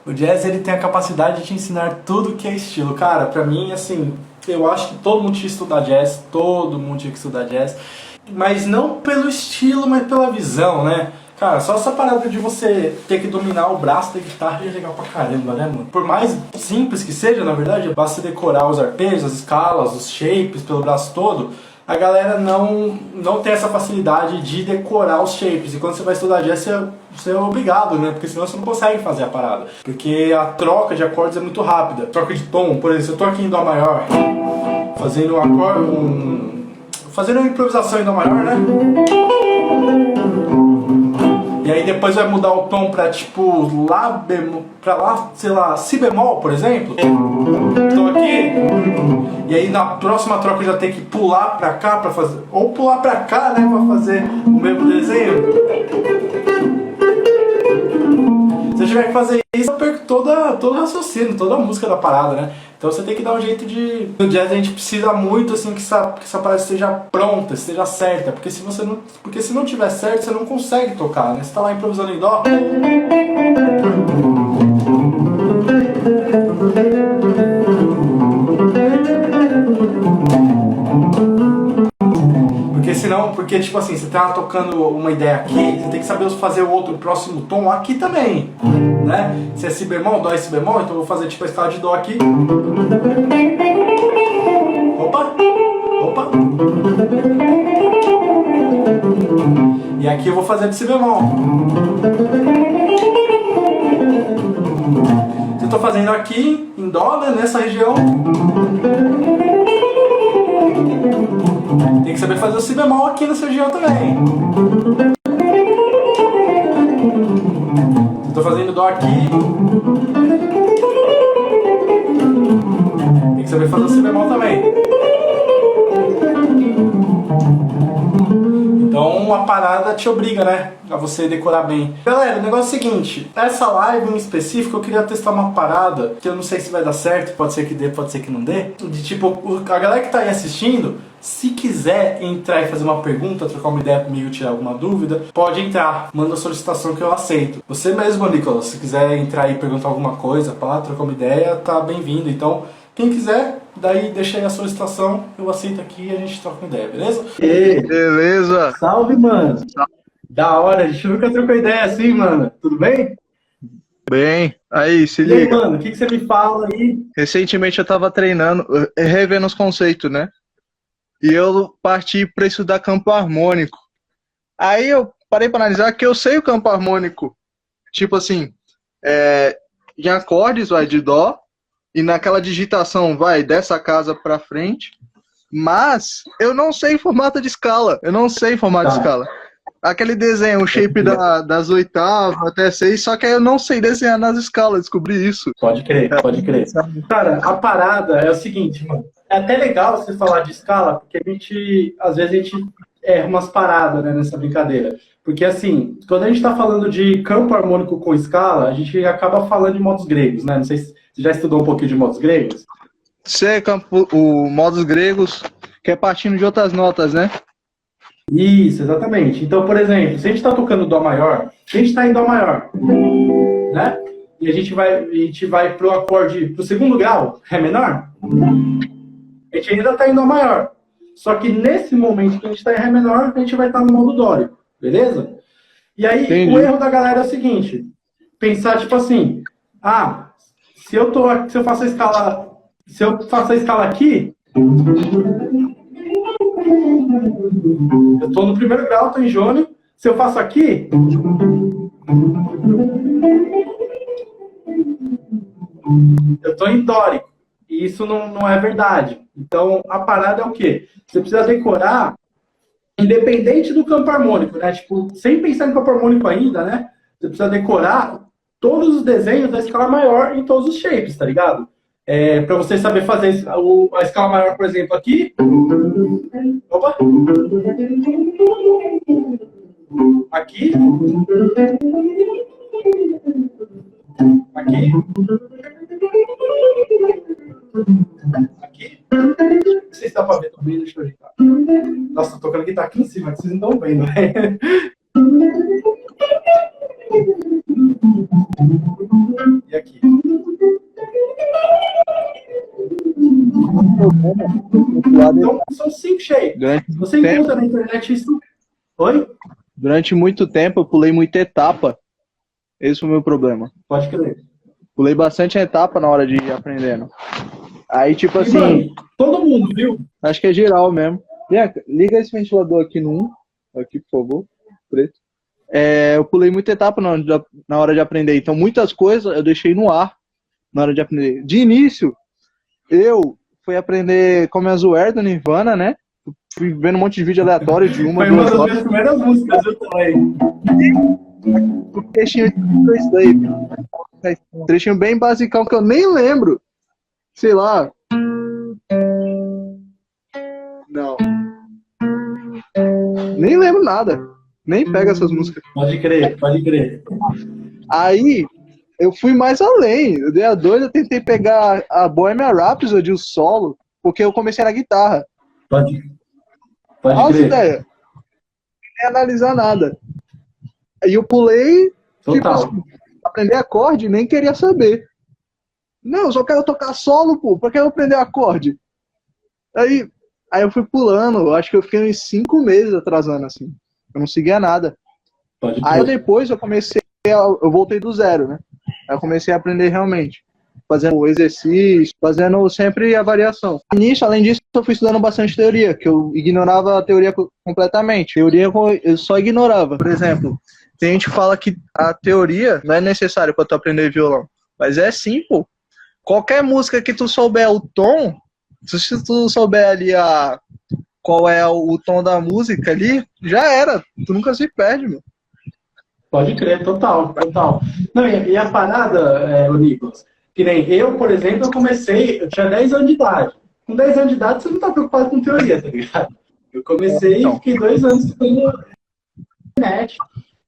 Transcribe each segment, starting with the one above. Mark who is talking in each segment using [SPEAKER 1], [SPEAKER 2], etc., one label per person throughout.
[SPEAKER 1] O jazz, ele tem a capacidade de te ensinar tudo que é estilo. Cara, pra mim, assim, eu acho que todo mundo tinha que estudar jazz, todo mundo tinha que estudar jazz, mas não pelo estilo, mas pela visão, né? Cara, só essa parada de você ter que dominar o braço da guitarra é legal pra caramba, né, mano? Por mais simples que seja, na verdade, basta decorar os arpejos, as escalas, os shapes pelo braço todo. A galera não tem essa facilidade de decorar os shapes. E quando você vai estudar jazz, você é obrigado, né? Porque senão você não consegue fazer a parada. Porque a troca de acordes é muito rápida. Troca de tom, por exemplo, se eu tô aqui em Dó maior, fazendo um acorde, fazendo uma improvisação em Dó maior, né? E aí depois vai mudar o tom pra tipo Lá bemol, pra lá, sei lá, Si bemol, por exemplo. Estou aqui. E aí na próxima troca eu já tenho que pular pra cá pra fazer. Ou pular pra cá, né? Pra fazer o mesmo desenho. Se eu tiver que fazer isso, eu perco todo o raciocínio, toda a música da parada, né? Então você tem que dar um jeito de... No jazz a gente precisa muito assim que essa parada esteja pronta, esteja certa. Porque se não tiver certo, você não consegue tocar, né? Você tá lá improvisando em Dó. Porque tipo assim, você tá tocando uma ideia aqui, você tem que saber fazer o outro próximo tom aqui também, né? Se é Si bemol, Dó e Si bemol, então eu vou fazer tipo a escala de Dó aqui. Opa! Opa! E aqui eu vou fazer de Si bemol. Eu tô fazendo aqui em Dó, né, nessa região. Tem que saber fazer o Si bemol aqui nessa região também. Estou fazendo Dó aqui. Tem que saber fazer o Si bemol também. Então a parada te obriga, né? A você decorar bem. Galera, o negócio é o seguinte. Essa live em específico eu queria testar uma parada que eu não sei se vai dar certo. Pode ser que dê, pode ser que não dê. De tipo, a galera que tá aí assistindo, se quiser entrar e fazer uma pergunta, trocar uma ideia comigo, tirar alguma dúvida, pode entrar. Manda a solicitação que eu aceito. Você mesmo, Nicolas, se quiser entrar e perguntar alguma coisa, pá, trocar uma ideia, tá bem-vindo. Então, quem quiser, daí deixa aí a solicitação, eu aceito aqui e a gente troca uma ideia, beleza?
[SPEAKER 2] E beleza!
[SPEAKER 1] Salve, mano! Da hora, a gente nunca trocou ideia assim, mano. Tudo bem?
[SPEAKER 2] Bem, aí, se
[SPEAKER 1] E aí,
[SPEAKER 2] liga.
[SPEAKER 1] mano, o que você me fala aí?
[SPEAKER 2] Recentemente eu tava treinando, revendo os conceitos, né? E eu parti para estudar campo harmônico. Aí eu parei para analisar que eu sei o campo harmônico. Tipo assim, em acordes vai de Dó, e naquela digitação vai dessa casa para frente, mas eu não sei formato de escala. Eu não sei formato de escala. Aquele desenho, o shape das oitavas até 6, só que eu não sei desenhar nas escalas, descobri isso.
[SPEAKER 1] Pode crer, pode crer. Cara, a parada é o seguinte, mano. É até legal você falar de escala, porque às vezes a gente erra umas paradas, né, nessa brincadeira. Porque assim, quando a gente tá falando de campo harmônico com escala, a gente acaba falando de modos gregos, né? Não sei se você já estudou um pouquinho de modos gregos.
[SPEAKER 2] Sei, o modos gregos, que é partindo de outras notas, né?
[SPEAKER 1] Isso, exatamente. Então, por exemplo, se a gente está tocando Dó maior, se a gente está em Dó maior, né? E a gente vai pro acorde, pro segundo grau, Ré menor, a gente ainda está em Dó maior. Só que nesse momento que a gente está em Ré menor, a gente vai estar no modo dórico, beleza? E aí,
[SPEAKER 2] Entendi.
[SPEAKER 1] o erro da galera é o seguinte, pensar tipo assim, se eu faço a escala aqui, eu estou no primeiro grau, estou em jônio. Se eu faço aqui, eu estou em dórico. E isso não é verdade. Então, a parada é o quê? Você precisa decorar, independente do campo harmônico, né? Tipo, sem pensar em campo harmônico ainda, né? Você precisa decorar todos os desenhos da escala maior em todos os shapes, tá ligado? Para você saber fazer a escala maior, por exemplo, aqui. Opa! Aqui. Aqui. Aqui. Não sei se dá pra ver também, deixa eu ajeitar. Nossa, tô tocando guitarra aqui em cima, que vocês não estão vendo, né? E aqui. Então, são 5 shapes. Você encontra na internet isso. Oi?
[SPEAKER 2] Durante muito tempo eu pulei muita etapa. Esse foi o meu problema.
[SPEAKER 1] Pode crer.
[SPEAKER 2] Pulei bastante etapa na hora de ir aprendendo. Aí, tipo assim...
[SPEAKER 1] Mano, todo mundo, viu?
[SPEAKER 2] Acho que é geral mesmo. Liga esse ventilador aqui no 1. Aqui, por favor. Preto. Eu pulei muita etapa na hora de aprender. Então, muitas coisas eu deixei no ar na hora de aprender. De início, eu fui aprender Come As do Nirvana, né? Fui vendo um monte de vídeo aleatório de
[SPEAKER 1] Foi uma das minhas primeiras músicas, eu também.
[SPEAKER 2] O trechinho de Slave. Trechinho bem basicão que eu nem lembro. Sei lá. Não. Nem lembro nada. Nem pega essas músicas.
[SPEAKER 1] Pode crer, pode crer.
[SPEAKER 2] Aí, eu fui mais além. Eu dei a doida, tentei pegar a Bohemian Rhapsody, o solo, porque eu comecei na guitarra.
[SPEAKER 1] Pode
[SPEAKER 2] Nossa
[SPEAKER 1] crer.
[SPEAKER 2] ideia. Nem analisar nada. Aí eu pulei,
[SPEAKER 1] Total.
[SPEAKER 2] tipo assim, aprender acorde, nem queria saber. Não, eu só quero tocar solo, pô. Pra que eu aprender acorde? Aí eu fui pulando, eu acho que eu fiquei uns 5 meses atrasando, assim. Eu não seguia nada.
[SPEAKER 1] Pode crer.
[SPEAKER 2] Aí depois eu voltei do zero, né? Aí eu comecei a aprender realmente. Fazendo o exercício, fazendo sempre a variação. Nisso, além disso, eu fui estudando bastante teoria, que eu ignorava a teoria completamente. Teoria eu só ignorava. Por exemplo, tem gente que fala que a teoria não é necessária para tu aprender violão. Mas é sim, pô. Qualquer música que tu souber o tom, se tu souber ali qual é o tom da música ali, já era. Tu nunca se perde, meu.
[SPEAKER 1] Pode crer, total. Não, e a parada, ô Nicolas, que nem eu, por exemplo, eu tinha 10 anos de idade. Com 10 anos de idade, você não tá preocupado com teoria, tá ligado? Eu comecei e fiquei 2 anos estudando internet.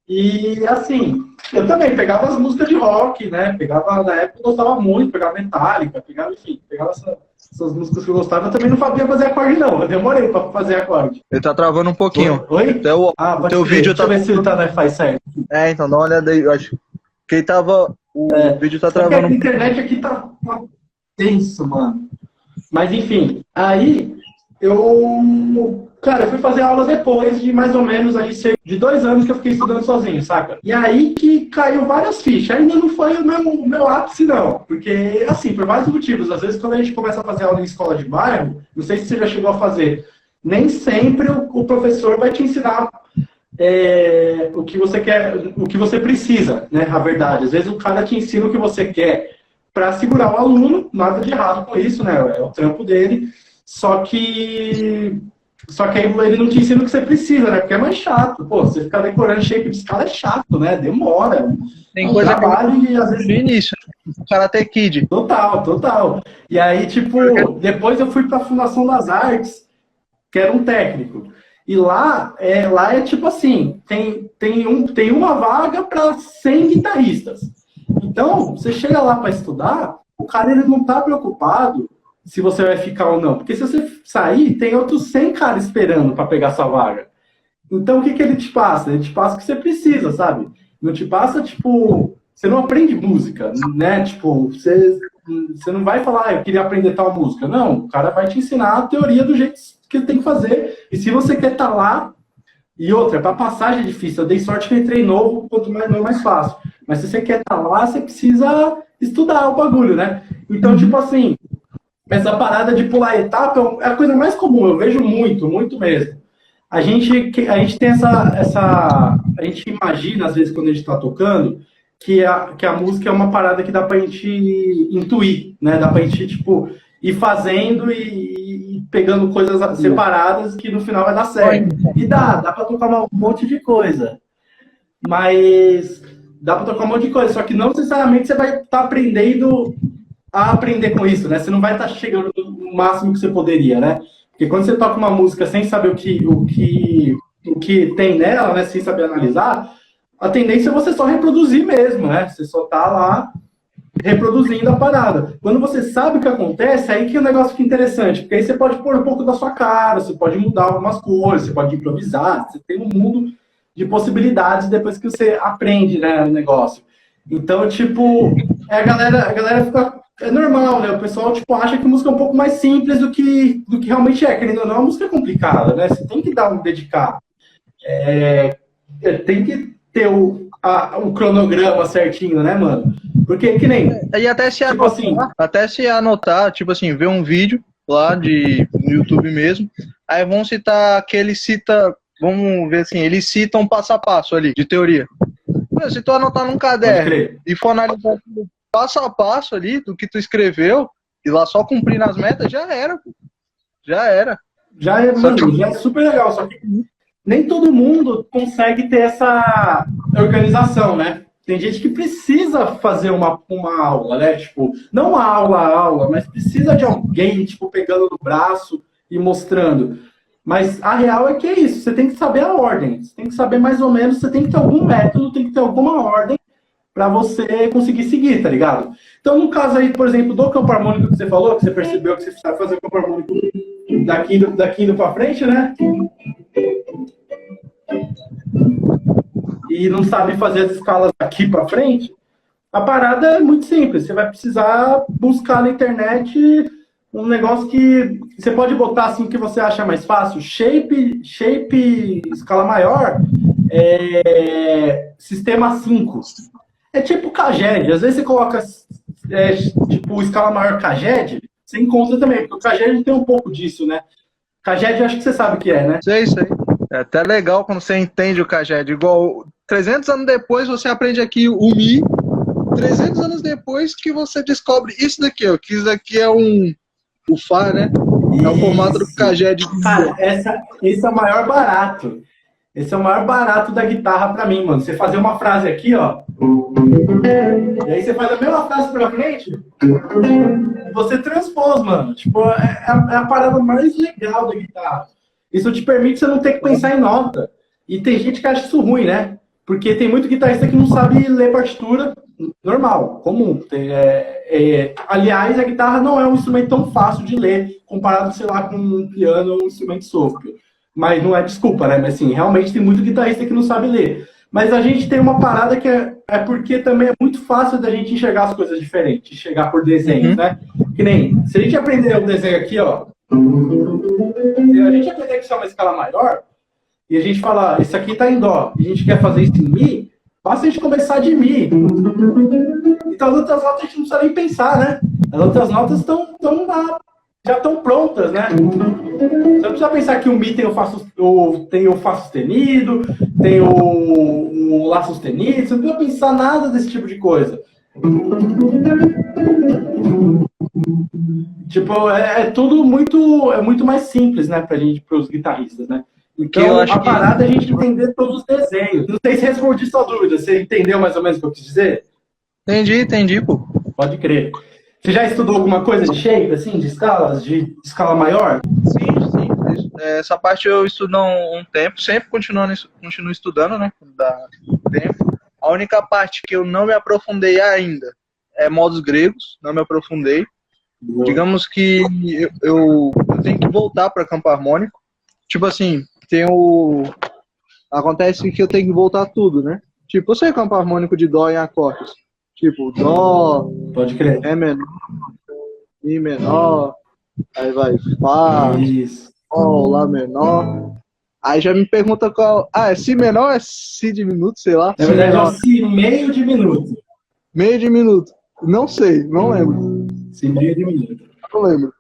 [SPEAKER 1] E, assim, eu também pegava as músicas de rock, né? Pegava, na época, eu gostava muito, pegava Metallica, pegava essas músicas que eu gostava. Eu também não sabia fazer acorde, não. Eu demorei pra fazer acorde.
[SPEAKER 2] Ele tá travando um pouquinho.
[SPEAKER 1] Oi?
[SPEAKER 2] O teu vídeo
[SPEAKER 1] Deixa eu ver se ele tá no Wi-Fi certo.
[SPEAKER 2] Então dá uma olhada aí. Eu acho que ele tava... O vídeo tá travando.
[SPEAKER 1] A internet aqui tá tenso, mano. Mas, enfim, aí eu fui fazer aula depois de mais ou menos aí, de 2 anos que eu fiquei estudando sozinho, saca? E aí que caiu várias fichas. Ainda não foi o meu ápice, não. Porque, assim, por vários motivos. Às vezes, quando a gente começa a fazer aula em escola de bairro, não sei se você já chegou a fazer, nem sempre o professor vai te ensinar o que você quer, o que você precisa, né? A verdade. Às vezes o cara te ensina o que você quer para segurar o aluno, nada de errado com isso, né? É o trampo dele. Só que aí ele não te ensina o que você precisa, né? Porque é mais chato. Pô, você ficar decorando shape de escala é chato, né? Demora.
[SPEAKER 2] Tem coisa
[SPEAKER 1] trabalho e às vezes...
[SPEAKER 2] No início, o Karate Kid.
[SPEAKER 1] Total. E aí, tipo, depois eu fui pra Fundação das Artes, que era um técnico. E lá é tipo assim, tem uma vaga para 100 guitarristas. Então, você chega lá para estudar, o cara ele não tá preocupado se você vai ficar ou não. Porque se você sair, tem outros 100 caras esperando para pegar sua vaga. Então, o que ele te passa? Ele te passa o que você precisa, sabe? Não te passa, tipo... Você não aprende música, né? Tipo, você não vai falar, eu queria aprender tal música. Não, o cara vai te ensinar a teoria do jeito que tem que fazer. E se você quer estar lá... E outra, para passagem é difícil. Eu dei sorte que eu entrei novo, quanto mais fácil. Mas se você quer estar lá, você precisa estudar o bagulho, né? Então, tipo assim, essa parada de pular etapa é a coisa mais comum. Eu vejo muito mesmo. A gente tem essa... A gente imagina, às vezes, quando a gente está tocando, que a música é uma parada que dá pra gente intuir, né? Dá pra gente, tipo, ir fazendo e pegando coisas separadas que no final vai dar certo. E dá pra tocar um monte de coisa. Mas dá pra tocar um monte de coisa, só que não necessariamente você vai estar aprendendo a aprender com isso, né? Você não vai estar chegando no máximo que você poderia, né? Porque quando você toca uma música sem saber o que tem nela, né? Sem saber analisar, a tendência é você só reproduzir mesmo, né? Você só tá lá reproduzindo a parada. Quando você sabe o que acontece, aí que o negócio fica interessante, porque aí você pode pôr um pouco da sua cara, você pode mudar algumas coisas, você pode improvisar, você tem um mundo de possibilidades depois que você aprende, né, o negócio. Então, tipo, a galera fica é normal, né? O pessoal, tipo, acha que música é um pouco mais simples do que realmente é. Querendo ou não, a música é complicada, né? Você tem que dar um dedicar. Tem que ter o cronograma certinho, né, mano? Porque que nem,
[SPEAKER 2] E
[SPEAKER 1] tipo assim,
[SPEAKER 2] até se anotar, tipo assim, ver um vídeo lá no YouTube mesmo, aí vão citar que ele cita, vamos ver assim, ele cita um passo a passo ali, de teoria. Meu, se tu anotar num
[SPEAKER 1] pode
[SPEAKER 2] caderno
[SPEAKER 1] crer.
[SPEAKER 2] e for analisar tudo passo a passo ali do que tu escreveu, e lá só cumprir nas metas, já era, pô. Já era.
[SPEAKER 1] Já é,
[SPEAKER 2] Só que
[SPEAKER 1] mano, já é super legal, só que nem todo mundo consegue ter essa organização, né? Tem gente que precisa fazer uma aula, né? Tipo, não uma aula, mas precisa de alguém, tipo, pegando no braço e mostrando. Mas a real é que é isso, você tem que saber a ordem, você tem que saber mais ou menos, você tem que ter algum método, tem que ter alguma ordem para você conseguir seguir, tá ligado? Então, no caso aí, por exemplo, do campo harmônico que você falou, que você percebeu que você sabe fazer o campo harmônico daqui indo para frente, né? E não sabe fazer as escalas daqui para frente, a parada é muito simples. Você vai precisar buscar na internet um negócio que você pode botar assim que você acha mais fácil. Shape escala maior, sistema 5. É tipo Caged. Às vezes você coloca tipo escala maior Caged, você encontra também, porque o Caged tem um pouco disso, né? Caged eu acho que você sabe o que é, né?
[SPEAKER 2] sei. É até legal quando você entende o Caged. Igual 300 anos depois você aprende aqui o Mi. 300 anos depois que você descobre isso daqui, ó. Que isso daqui é o Fá, né? É o formato do Caged.
[SPEAKER 1] Cara, esse é o maior barato. Esse é o maior barato da guitarra pra mim, mano. Você fazer uma frase aqui, ó. E aí você faz a mesma frase pra frente. Você transpôs, mano. Tipo, é a parada mais legal da guitarra. Isso te permite você não ter que pensar em nota. E tem gente que acha isso ruim, né? Porque tem muito guitarrista que não sabe ler partitura normal, comum. Aliás, a guitarra não é um instrumento tão fácil de ler, comparado, sei lá, com um piano ou um instrumento sopro. Mas não é desculpa, né? Mas assim, realmente tem muito guitarrista que não sabe ler. Mas a gente tem uma parada que é porque também é muito fácil da gente enxergar as coisas diferentes, enxergar por desenhos, né? Que nem, se a gente aprender um desenho aqui, ó, se a gente aprender que isso é uma escala maior, e a gente falar, isso aqui tá em dó, e a gente quer fazer isso em mi, basta a gente começar de mi. Então as outras notas a gente não precisa nem pensar, né? As outras notas já estão prontas, né? Você não precisa pensar que o Mi tem o Fá sustenido, tem o Lá sustenido, você não precisa pensar nada desse tipo de coisa. Tipo, tudo muito mais simples, né, para os guitarristas, né? Então, a parada é a gente entender todos os desenhos. Não sei se respondi sua dúvida, você entendeu mais ou menos o que eu quis dizer?
[SPEAKER 2] Entendi, pô.
[SPEAKER 1] Pode crer. Você já estudou alguma coisa de shape, assim, de escalas, de escala maior?
[SPEAKER 2] Sim. Essa parte eu estudo há um tempo, sempre continuo estudando, né? Dá tempo. A única parte que eu não me aprofundei ainda é modos gregos, não me aprofundei. Boa. Digamos que eu tenho que voltar para campo harmônico. Tipo assim, acontece que eu tenho que voltar tudo, né? Tipo, eu sei campo harmônico de dó em acordes. Tipo, dó,
[SPEAKER 1] pode crer,
[SPEAKER 2] ré menor, mi menor, aí vai fá, sol, lá menor. Aí já me pergunta qual. Ah, é si menor ou é si diminuto, sei lá?
[SPEAKER 1] Na verdade é o si meio diminuto.
[SPEAKER 2] Meio diminuto. Não sei, não lembro.
[SPEAKER 1] Si meio diminuto.
[SPEAKER 2] Não lembro.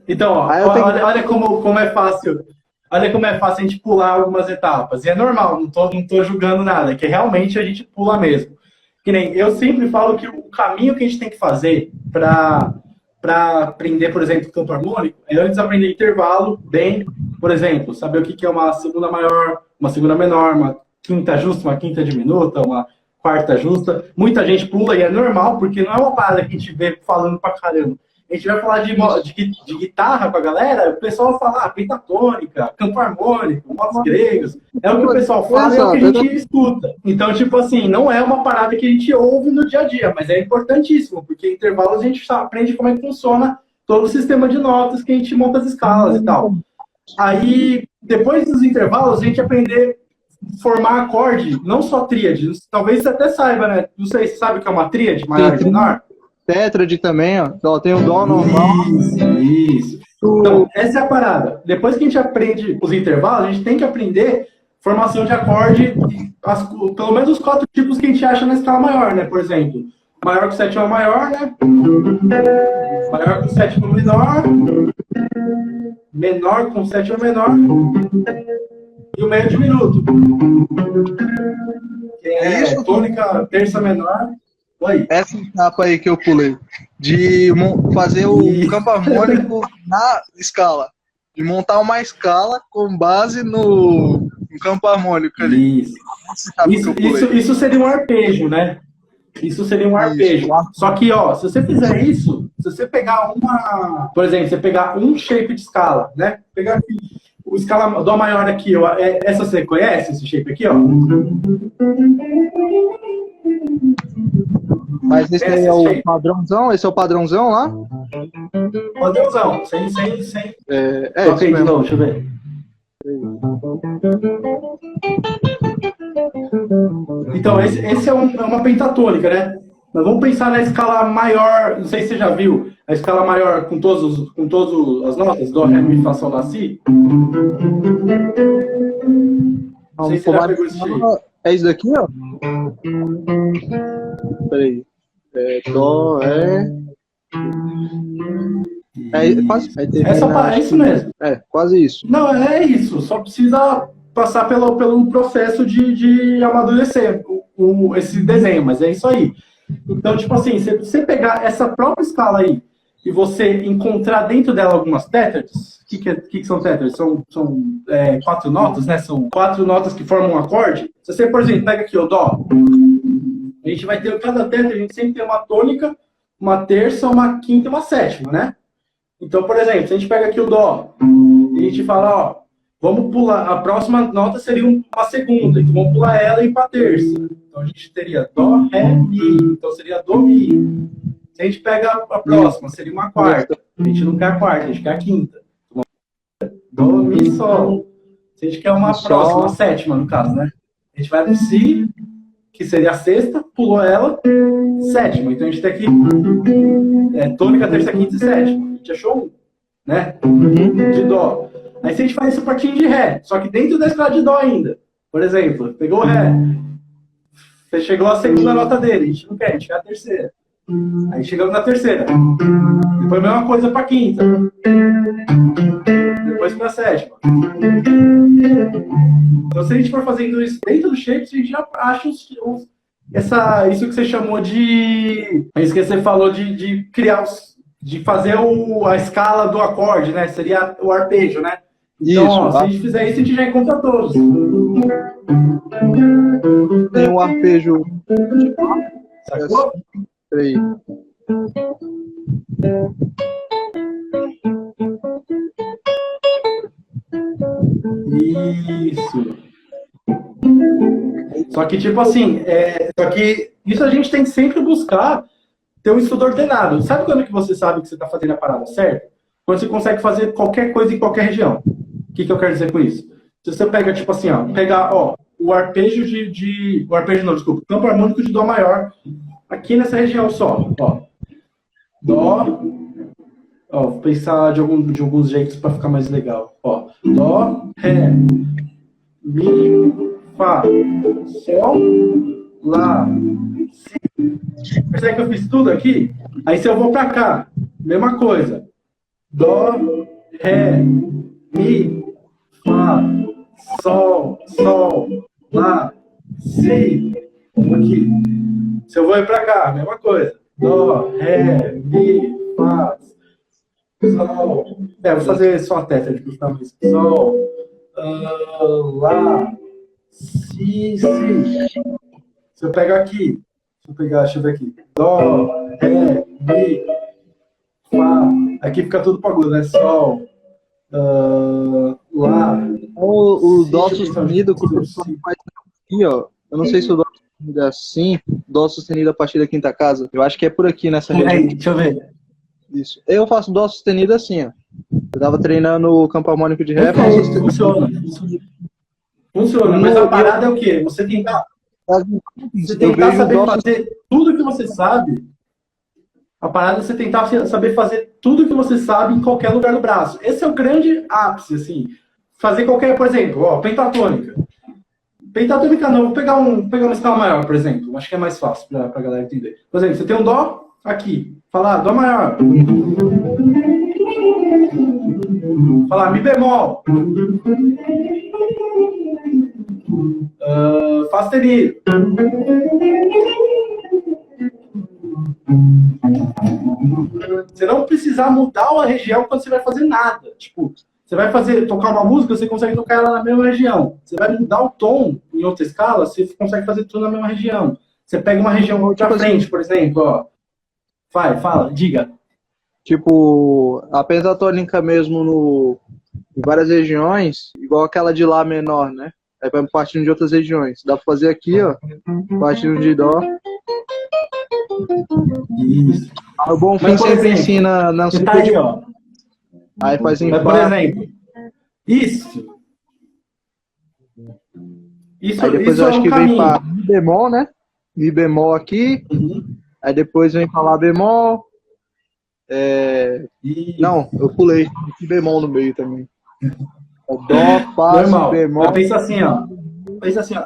[SPEAKER 1] Então, ó, olha como é fácil. Olha como é fácil a gente pular algumas etapas. E é normal, não tô julgando nada, que realmente a gente pula mesmo. Que nem eu sempre falo que o caminho que a gente tem que fazer para aprender, por exemplo, campo harmônico, é antes aprender intervalo, bem, por exemplo, saber o que é uma segunda maior, uma segunda menor, uma quinta justa, uma quinta diminuta, uma quarta justa. Muita gente pula e é normal, porque não é uma parada que a gente vê falando pra caramba. A gente vai falar de guitarra com a galera, o pessoal fala pentatônica, campo harmônico, modos gregos. É o que o pessoal fala e é o que a gente escuta. Então, tipo assim, não é uma parada que a gente ouve no dia a dia, mas é importantíssimo, porque em intervalos a gente aprende como é que funciona todo o sistema de notas que a gente monta as escalas e tal. Aí, depois dos intervalos, a gente aprender a formar acorde, não só tríade. Talvez você até saiba, né? Não sei se sabe o que é uma tríade, maior e menor.
[SPEAKER 2] tétrade também, ó. Então, tem o dó normal.
[SPEAKER 1] Isso. Então, essa é a parada. Depois que a gente aprende os intervalos, a gente tem que aprender formação de acorde, pelo menos os 4 tipos que a gente acha na escala maior, né? Por exemplo, maior com sétima maior, né? Maior com sétima menor, menor com sétima menor e o meio diminuto. Que é
[SPEAKER 2] isso?
[SPEAKER 1] Tônica, terça menor. Oi.
[SPEAKER 2] Essa etapa aí que eu pulei, de fazer o campo harmônico na escala, de montar uma escala com base no campo harmônico ali.
[SPEAKER 1] Isso seria um arpejo, né? Isso seria um arpejo. Só que, ó, se você fizer isso, se você pegar por exemplo, você pegar um shape de escala, né? Pegar aqui, o escala dó maior aqui, ó, essa você conhece, esse shape aqui, ó?
[SPEAKER 2] Mas esse aí é o padrãozão? Esse é o padrãozão lá?
[SPEAKER 1] Padrãozão, sem.
[SPEAKER 2] Ok,
[SPEAKER 1] de novo, deixa eu ver. Então, esse é uma pentatônica, né? Mas vamos pensar na escala maior, não sei se você já viu, a escala maior com todas as notas, dó, ré, mi, fá, sol, lá, si. Não sei se você já pegou esse shape.
[SPEAKER 2] É isso daqui, ó? Peraí. Dó, ré... quase.
[SPEAKER 1] É isso mesmo.
[SPEAKER 2] Quase isso.
[SPEAKER 1] Não, é isso. Só precisa passar pelo processo de amadurecer esse desenho, mas é isso aí. Então, tipo assim, se você pegar essa própria escala aí e você encontrar dentro dela algumas tétrades, o que são tétrades? São 4 notas, né? São 4 notas que formam um acorde. Se você, por exemplo, pega aqui o dó, a gente vai ter cada tétrade, a gente sempre tem uma tônica, uma terça, uma quinta e uma sétima, né? Então, por exemplo, se a gente pega aqui o dó e a gente fala, ó, vamos pular, a próxima nota seria uma segunda, então vamos pular ela e ir para terça. Então a gente teria dó, ré, mi, então seria dó, mi. Se a gente pega a próxima, seria uma quarta. A gente não quer a quarta, a gente quer a quinta. Dó, mi, sol. Se a gente quer uma próxima, a sétima no caso, né? A gente vai pro si, que seria a sexta, pulou ela, sétima. Então a gente tem aqui tônica, terça, quinta e sétima. A gente achou um, né? De dó. Aí se a gente faz esse patinho de ré, só que dentro da escala de dó ainda. Por exemplo, pegou o ré. Você chegou à segunda nota dele, a gente não quer, a gente quer a terceira. Aí chegamos na terceira. Depois a mesma coisa para quinta. Depois para sétima. Então se a gente for fazendo isso dentro do shape, a gente já acha isso que você chamou de... Isso que você falou de criar de fazer a escala do acorde, né? Seria o arpejo, né? Então,
[SPEAKER 2] isso,
[SPEAKER 1] ó, se a gente fizer isso, a gente já encontra todos.
[SPEAKER 2] Tem um arpejo.
[SPEAKER 1] Sacou?
[SPEAKER 2] Peraí.
[SPEAKER 1] Isso. Só que, tipo assim, só que isso a gente tem que sempre buscar ter um estudo ordenado. Sabe quando que você sabe que você está fazendo a parada certa? Quando você consegue fazer qualquer coisa em qualquer região. O que eu quero dizer com isso? Se você pega, tipo assim, ó, pegar, ó, o arpejo o arpejo não, desculpa, o campo harmônico de dó maior, aqui nessa região só, ó. Dó, ó, vou pensar de alguns jeitos para ficar mais legal. Ó, dó, ré, mi, fá, sol, lá, si. Percebe que eu fiz tudo aqui? Aí se eu vou para cá, mesma coisa. Dó, ré, mi, fá, sol, lá, si. Aqui. Se eu vou ir para cá, mesma coisa. Dó, ré, mi, fá, sol. Vou fazer só a tétrade de custar mais. Sol, lá, si, si. Se eu pegar aqui, deixa eu ver aqui. Dó, ré, mi, fá. Aqui fica tudo para agudo, né? Sol, lá.
[SPEAKER 2] O dó sustenido que o professor faz aqui, ó. Eu não sei se o dó sustenido é assim, dó sustenido a partir da quinta casa. Eu acho que é por aqui nessa região.
[SPEAKER 1] Deixa eu ver.
[SPEAKER 2] Isso. Eu faço dó sustenido assim, ó. Eu tava treinando o campo harmônico de ré.
[SPEAKER 1] Funciona. Mas a parada é o quê? Você tentar saber fazer tudo que você sabe A parada é você tentar saber fazer tudo que você sabe em qualquer lugar do braço. Esse é o grande ápice, assim. Fazer qualquer, por exemplo, ó, pentatônica. Pentatônica não, vou pegar uma escala maior, por exemplo. Acho que é mais fácil pra galera entender. Por exemplo, você tem um dó aqui. Falar dó maior. Falar mi bemol. Fá sustenido. Você não precisar mudar a região quando você vai fazer nada. Tipo, você vai tocar uma música, você consegue tocar ela na mesma região. Você vai mudar o tom em outra escala, você consegue fazer tudo na mesma região. Você pega uma região pra frente, por exemplo, ó. Fala, diga.
[SPEAKER 2] Tipo, a pentatônica mesmo em várias regiões, igual aquela de Lá menor, né? Aí vai partindo de outras regiões. Dá pra fazer aqui, ó, partindo de Dó.
[SPEAKER 1] Isso.
[SPEAKER 2] O Bonfim sempre ensina na
[SPEAKER 1] tá aí, ó.
[SPEAKER 2] Aí faz em
[SPEAKER 1] por exemplo. Isso.
[SPEAKER 2] Aí depois eu acho que vem pra Mi bemol, né? Mi bemol aqui.
[SPEAKER 1] Uhum.
[SPEAKER 2] Aí depois vem pra Lá bemol. Não, eu pulei. Mi bemol no meio também. Dó, Fá, Si bemol.
[SPEAKER 1] Pensa assim, ó.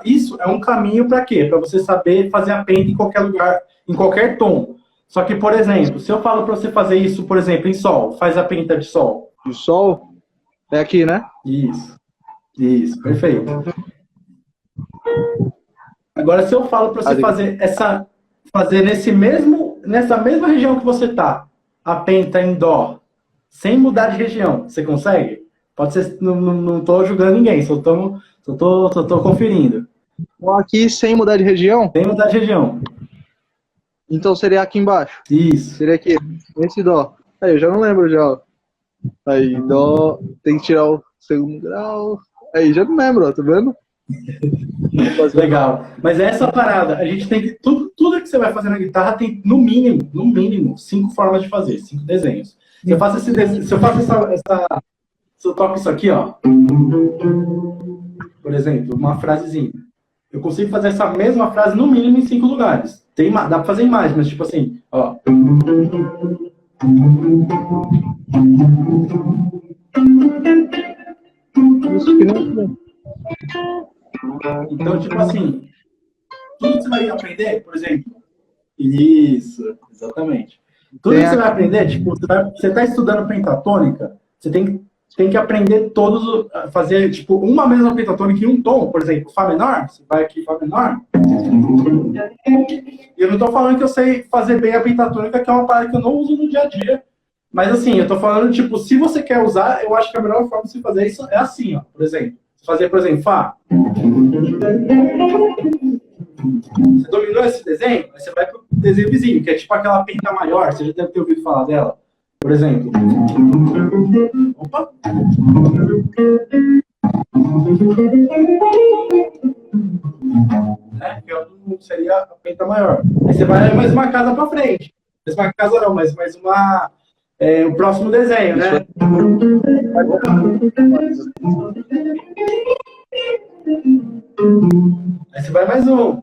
[SPEAKER 1] Isso é um caminho para quê? Para você saber fazer a penta em qualquer lugar, em qualquer tom. Só que, por exemplo, se eu falo para você fazer isso, por exemplo, em Sol, faz a penta de Sol.
[SPEAKER 2] De Sol? É aqui, né?
[SPEAKER 1] Isso, perfeito. Agora, se eu falo para você fazer nessa mesma região que você tá, a penta em Dó, sem mudar de região, você consegue? Pode ser, não tô julgando ninguém, só tô conferindo.
[SPEAKER 2] Aqui sem mudar de região?
[SPEAKER 1] Sem mudar de região.
[SPEAKER 2] Então seria aqui embaixo.
[SPEAKER 1] Isso.
[SPEAKER 2] Seria aqui, esse Dó. Aí, eu já não lembro já. Aí, Dó, tem que tirar o segundo grau. Aí, já não lembro, ó, tá vendo?
[SPEAKER 1] Legal. Mas essa parada, a gente tem que. Tudo que você vai fazer na guitarra tem, no mínimo, 5 formas de fazer, 5 desenhos. Se eu faço esse desenho, se eu toco isso aqui, ó. Por exemplo, uma frasezinha. Eu consigo fazer essa mesma frase no mínimo em 5 lugares. Dá pra fazer em mais, mas tipo assim, ó. Então, tipo assim, tudo que você vai aprender, por exemplo. Isso, exatamente. Tudo que você vai aprender, tipo, você está estudando pentatônica, você tem que aprender fazer, tipo, uma mesma pentatônica em um tom, por exemplo, Fá menor, você vai aqui Fá menor. E eu não estou falando que eu sei fazer bem a pentatônica, que é uma parada que eu não uso no dia a dia. Mas assim, eu estou falando, tipo, se você quer usar, eu acho que a melhor forma de você fazer isso é assim, ó, por exemplo. Fazer, por exemplo, Fá. Você dominou esse desenho? Aí você vai pro desenho vizinho, que é tipo aquela penta maior, você já deve ter ouvido falar dela. Por exemplo. Opa! Que seria a penta maior. Aí você vai mais uma casa pra frente. Mais uma casa não, mas mais uma... o próximo desenho, né? Aí você vai mais um.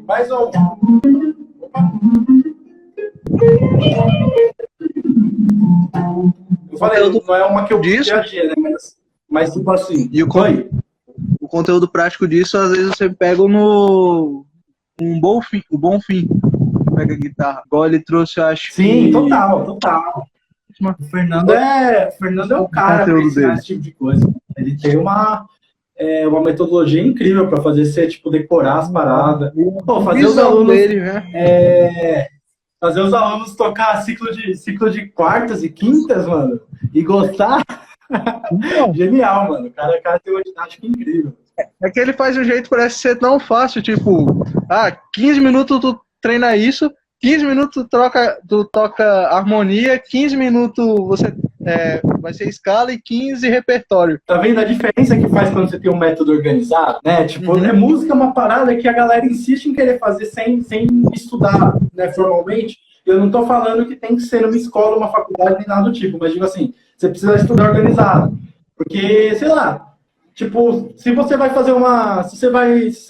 [SPEAKER 1] Mais um. Eu falei, não é uma que eu dia a dia, né? Mas tipo assim.
[SPEAKER 2] E o conteúdo prático disso, às vezes você pega o Bonfim. Pega a guitarra. Igual ele trouxe, eu acho.
[SPEAKER 1] Sim, total. O Fernando é o cara pra ensinar esse tipo de coisa. Ele tem uma metodologia incrível para fazer você, tipo, decorar as paradas. Pô, fazer os alunos dele, né? Fazer os alunos tocar ciclo de quartas e quintas, mano, e gostar. Genial, mano. O cara tem uma didática incrível.
[SPEAKER 2] É que ele faz de um jeito que parece ser tão fácil, tipo, 15 minutos tu treina isso, 15 minutos tu toca harmonia, 15 minutos você vai ser escala e 15 repertório.
[SPEAKER 1] Tá vendo a diferença que faz quando você tem um método organizado, né? Tipo, música é uma parada que a galera insiste em querer fazer sem estudar, né, formalmente. Eu não tô falando que tem que ser uma escola, uma faculdade, nem nada do tipo, mas digo assim, você precisa estudar organizado. Porque, sei lá, Tipo, se você vai fazer uma. Se você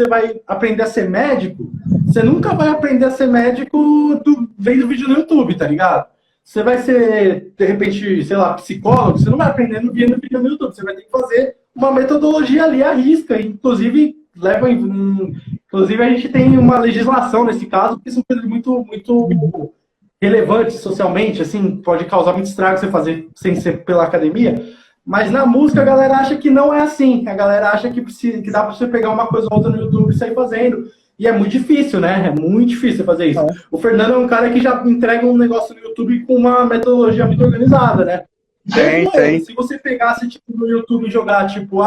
[SPEAKER 1] vai aprender a ser médico, você nunca vai aprender a ser médico vendo vídeo no YouTube, tá ligado? Você vai ser, de repente, sei lá, psicólogo, você não vai aprender vendo vídeo no YouTube, você vai ter que fazer uma metodologia ali à risca. Inclusive, inclusive a gente tem uma legislação nesse caso, porque são coisas muito relevantes socialmente, assim, pode causar muito estrago você fazer sem ser pela academia. Mas na música a galera acha que não é assim. A galera acha que dá pra você pegar uma coisa ou outra no YouTube e sair fazendo. E é muito difícil, né? É muito difícil fazer isso. O Fernando é um cara que já entrega um negócio no YouTube com uma metodologia muito organizada, né?
[SPEAKER 2] Tem.
[SPEAKER 1] Se você pegasse tipo, no YouTube e jogar, tipo,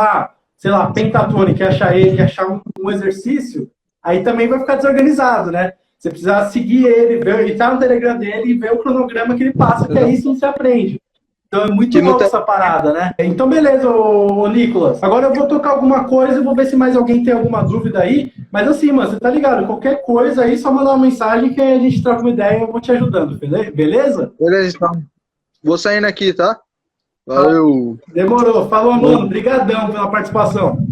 [SPEAKER 1] sei lá, pentatônica e achar ele, achar um exercício, aí também vai ficar desorganizado, né? Você precisa seguir ele, entrar no Telegram dele e ver o cronograma que ele passa, que aí sim você aprende. Então é muito louco essa parada, né? Então beleza, ô Nicolas. Agora eu vou tocar alguma coisa, vou ver se mais alguém tem alguma dúvida aí. Mas assim, mano, você tá ligado? Qualquer coisa aí, só mandar uma mensagem que a gente troca uma ideia e eu vou te ajudando, beleza?
[SPEAKER 2] Beleza, então. Vou saindo aqui, tá? Valeu.
[SPEAKER 1] Demorou. Falou, mano. Obrigadão pela participação.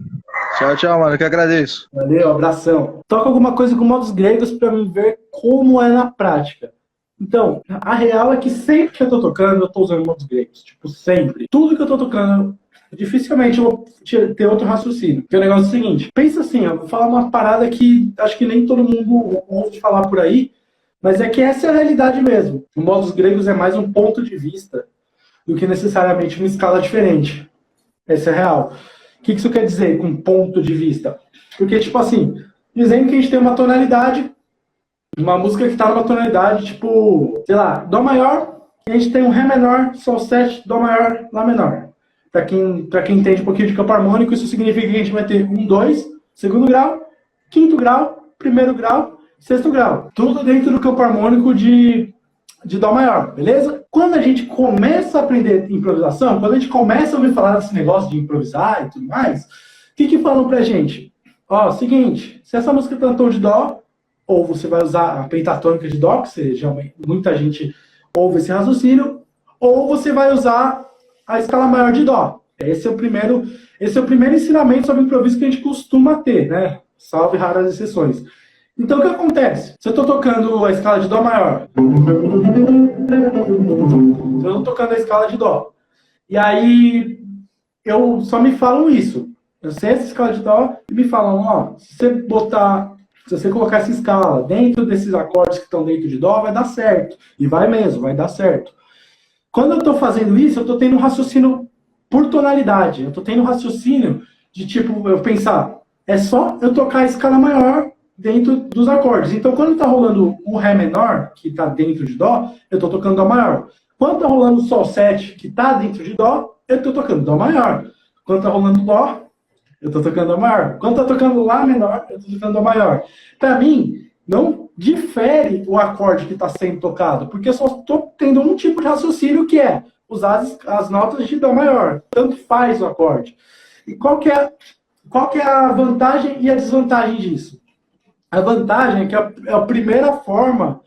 [SPEAKER 2] Tchau, mano. Eu que agradeço.
[SPEAKER 1] Valeu, abração. Toca alguma coisa com modos gregos pra mim ver como é na prática. Então, a real é que sempre que eu tô tocando, eu tô usando modos gregos. Tipo, sempre. Tudo que eu tô tocando, dificilmente eu vou ter outro raciocínio. Porque o negócio é o seguinte, pensa assim, eu vou falar uma parada que acho que nem todo mundo ouve falar por aí, mas é que essa é a realidade mesmo. O modos gregos é mais um ponto de vista do que necessariamente uma escala diferente. Essa é a real. O que isso quer dizer com ponto de vista? Porque, tipo assim, dizendo que a gente tem uma tonalidade, uma música que tá numa tonalidade, tipo, sei lá, Dó maior, e a gente tem um Ré menor, Sol 7, Dó maior, Lá menor. Pra quem entende um pouquinho de campo harmônico, isso significa que a gente vai ter 1, 2, segundo grau, quinto grau, primeiro grau, sexto grau. Tudo dentro do campo harmônico de Dó maior, beleza? Quando a gente começa a aprender improvisação, quando a gente começa a ouvir falar desse negócio de improvisar e tudo mais, o que falam pra gente? Ó, seguinte, se essa música tá no tom de Dó, ou você vai usar a pentatônica de Dó, que muita gente ouve esse raciocínio, ou você vai usar a escala maior de Dó. Esse é o primeiro ensinamento sobre improviso que a gente costuma ter, né? Salve raras exceções. Então, o que acontece? Se eu estou tocando a escala de Dó maior, eu estou tocando a escala de Dó, e aí só me falam isso. Eu sei essa escala de Dó e me falam, ó, se você colocar essa escala dentro desses acordes que estão dentro de Dó, vai dar certo. E vai mesmo, vai dar certo. Quando eu estou fazendo isso, eu estou tendo um raciocínio por tonalidade. Eu estou tendo um raciocínio de tipo, eu pensar, é só eu tocar a escala maior dentro dos acordes. Então, quando está rolando o Ré menor, que está dentro de Dó, eu estou tocando Dó maior. Quando está rolando o Sol 7, que está dentro de Dó, eu estou tocando Dó maior. Quando está rolando Dó, eu estou tocando Dó maior. Quando está tocando Lá menor, eu estou tocando Dó maior. Para mim, não difere o acorde que está sendo tocado, porque eu só estou tendo um tipo de raciocínio que é usar as notas de Dó maior. Tanto faz o acorde. E qual que é a vantagem e a desvantagem disso? A vantagem é que é a primeira forma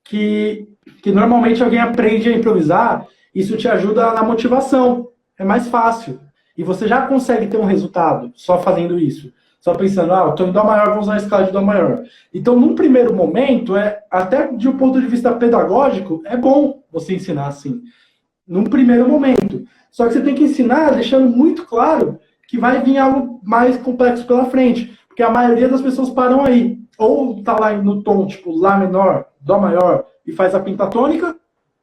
[SPEAKER 1] que normalmente alguém aprende a improvisar, isso te ajuda na motivação. É mais fácil. E você já consegue ter um resultado só fazendo isso. Só pensando, eu estou em Dó maior, vou usar a escala de Dó maior. Então, num primeiro momento, até de um ponto de vista pedagógico, é bom você ensinar assim. Num primeiro momento. Só que você tem que ensinar deixando muito claro que vai vir algo mais complexo pela frente. Porque a maioria das pessoas param aí. Ou tá lá no tom, tipo, Lá menor, Dó maior, e faz a pentatônica,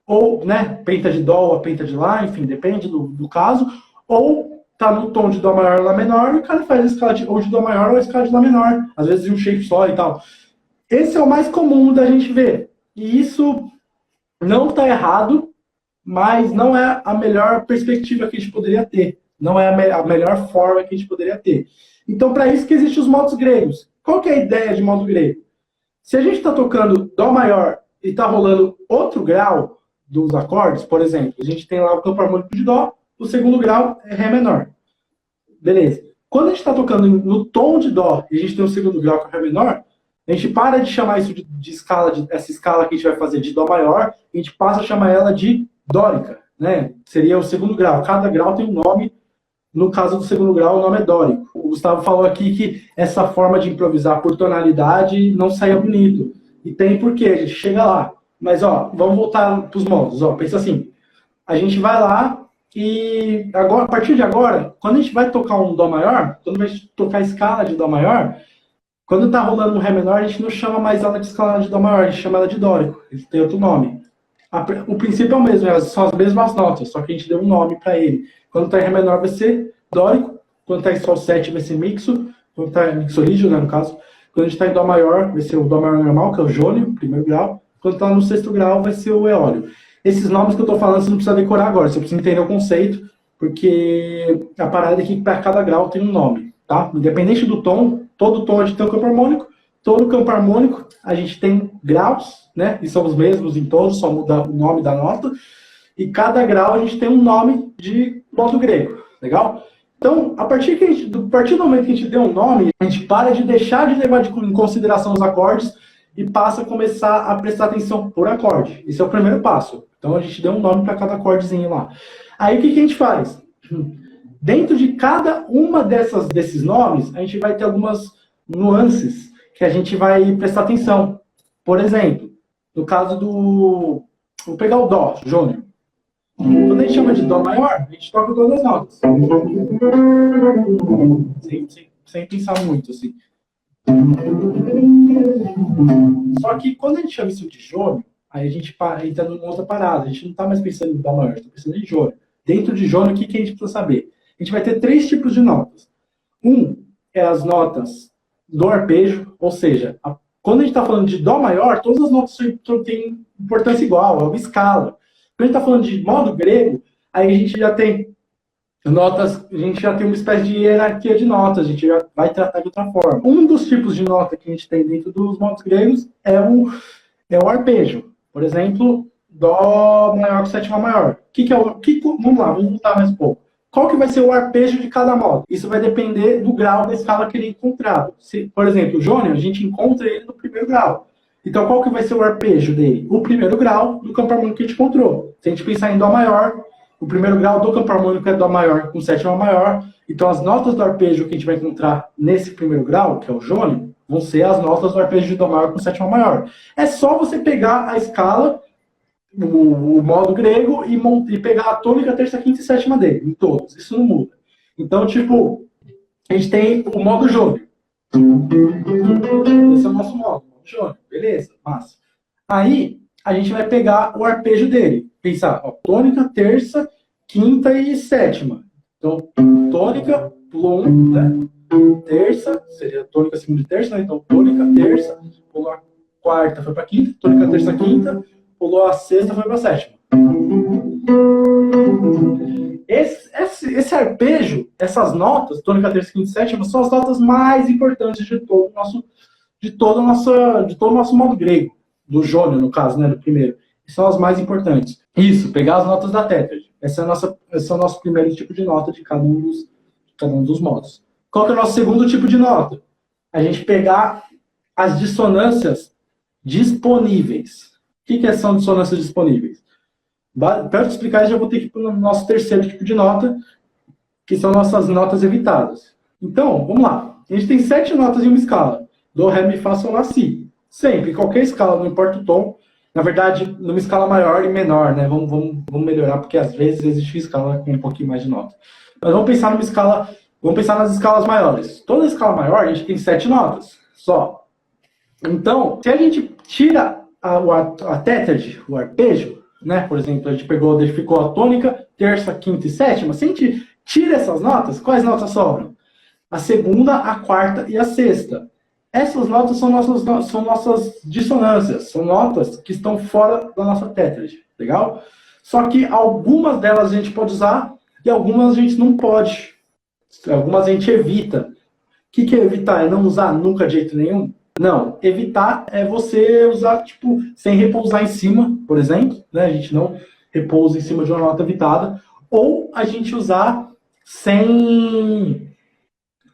[SPEAKER 1] ou, né, penta de Dó ou a penta de Lá, enfim, depende do caso. Ou tá no tom de Dó maior, Lá menor, e o cara faz a escala ou de Dó maior ou a escala de Lá menor. Às vezes em um shape só e tal. Esse é o mais comum da gente ver. E isso não tá errado, mas não é a melhor perspectiva que a gente poderia ter. Não é a melhor forma que a gente poderia ter. Então, para isso que existem os modos gregos. Qual que é a ideia de modo grego? Se a gente está tocando Dó maior e está rolando outro grau dos acordes, por exemplo, a gente tem lá o campo harmônico de Dó, o segundo grau é Ré menor. Beleza. Quando a gente está tocando no tom de Dó e a gente tem o segundo grau que é Ré menor, a gente para de chamar isso de escala, essa escala que a gente vai fazer de Dó maior, a gente passa a chamar ela de dórica, né? Seria o segundo grau. Cada grau tem um nome No caso do segundo grau, o nome é dórico. O Gustavo falou aqui que essa forma de improvisar por tonalidade não saía bonito. E tem porquê, a gente chega lá. Mas, ó, vamos voltar para os modos. Ó, pensa assim, a gente vai lá e agora, a partir de agora, quando a gente vai tocar um Dó maior, quando vai tocar a escala de Dó maior, quando está rolando um Ré menor, a gente não chama mais ela de escala de Dó maior, a gente chama ela de dórico. Ele tem outro nome. O princípio é o mesmo, são as mesmas notas, só que a gente deu um nome para ele. Quando está em Ré menor vai ser dórico, quando está em Sol 7 vai ser mixo, quando está em mixorígio, né, no caso. Quando a gente está em Dó maior, vai ser o Dó maior normal, que é o jônio, primeiro grau. Quando está no sexto grau, vai ser o eólio. Esses nomes que eu estou falando, você não precisa decorar agora, você precisa entender o conceito, porque a parada é que para cada grau tem um nome, tá? Independente do tom, todo tom a gente tem um campo harmônico, todo campo harmônico a gente tem graus, né? E são os mesmos em todos, só muda o nome da nota. E cada grau a gente tem um nome de modo grego, legal? Então, a partir do momento que a gente deu um nome, a gente para de deixar de levar em consideração os acordes e passa a começar a prestar atenção por acorde. Esse é o primeiro passo. Então, a gente deu um nome para cada acordezinho lá. Aí, o que a gente faz? Dentro de cada uma desses nomes, a gente vai ter algumas nuances que a gente vai prestar atenção. Por exemplo, no caso do... Vou pegar o Dó, Jônio. Quando a gente chama de Dó maior, a gente toca todas as notas. Sem pensar muito, assim. Só que quando a gente chama isso de jônio, aí a gente entra numa outra parada. A gente não está mais pensando em Dó maior, está pensando em jônio. Dentro de jônio, o que a gente precisa saber? A gente vai ter 3 tipos de notas. Um é as notas do arpejo, ou seja, quando a gente está falando de Dó maior, todas as notas têm importância igual, é uma escala. Quando a gente está falando de modo grego, aí a gente já tem notas, a gente já tem uma espécie de hierarquia de notas, a gente já vai tratar de outra forma. Um dos tipos de nota que a gente tem dentro dos modos gregos é o arpejo. Por exemplo, Dó maior com sétima maior. Vamos lá, vamos voltar mais um pouco. Qual que vai ser o arpejo de cada modo? Isso vai depender do grau da escala que ele é encontrado. Por exemplo, o jônio, a gente encontra ele no primeiro grau. Então, qual que vai ser o arpejo dele? O primeiro grau do campo harmônico que a gente encontrou. Se a gente pensar em Dó maior, o primeiro grau do campo harmônico é Dó maior com sétima maior. Então, as notas do arpejo que a gente vai encontrar nesse primeiro grau, que é o jônio, vão ser as notas do arpejo de Dó maior com sétima maior. É só você pegar a escala, o modo grego, e pegar a tônica, terça, quinta e sétima dele, em todos. Isso não muda. Então, tipo, a gente tem o modo jônio. Esse é o nosso modo. Jônio, beleza, massa. Aí, a gente vai pegar o arpejo dele. Pensar, ó, tônica, terça, quinta e sétima. Então, tônica, plum, né? Terça, seria tônica, segunda e terça, né? Então, tônica, terça, pulou a quarta, foi para quinta, tônica, terça, quinta, pulou a sexta, foi para sétima. Esse arpejo, essas notas, tônica, terça, quinta e sétima, são as notas mais importantes de todo o nosso modo grego, do jônio, no caso, né, do primeiro. São as mais importantes. Isso, pegar as notas da tétrade. Esse é o nosso primeiro tipo de nota de cada um dos modos. Qual que é o nosso segundo tipo de nota? A gente pegar as dissonâncias disponíveis. O que são dissonâncias disponíveis? Para eu te explicar, eu já vou ter que ir para o nosso terceiro tipo de nota, que são nossas notas evitadas. Então, vamos lá. A gente tem 7 notas em uma escala. Dó, Ré, Mi, Fá, Sol, Lá, Si. Sempre, qualquer escala, não importa o tom. Na verdade, numa escala maior e menor, né? Vamos melhorar, porque às vezes existe escala com um pouquinho mais de nota. Mas vamos pensar nas escalas maiores. Toda escala maior, a gente tem 7 notas, só. Então, se a gente tira a tétrade, o arpejo, né? Por exemplo, a gente ficou a tônica, terça, quinta e sétima. Se a gente tira essas notas, quais notas sobram? A segunda, a quarta e a sexta. Essas notas são nossas dissonâncias, são notas que estão fora da nossa tétrade, legal? Só que algumas delas a gente pode usar e algumas a gente não pode. Algumas a gente evita. O que é evitar? É não usar nunca de jeito nenhum? Não, evitar é você usar, tipo, sem repousar em cima, por exemplo, né? A gente não repousa em cima de uma nota evitada, ou a gente usar sem...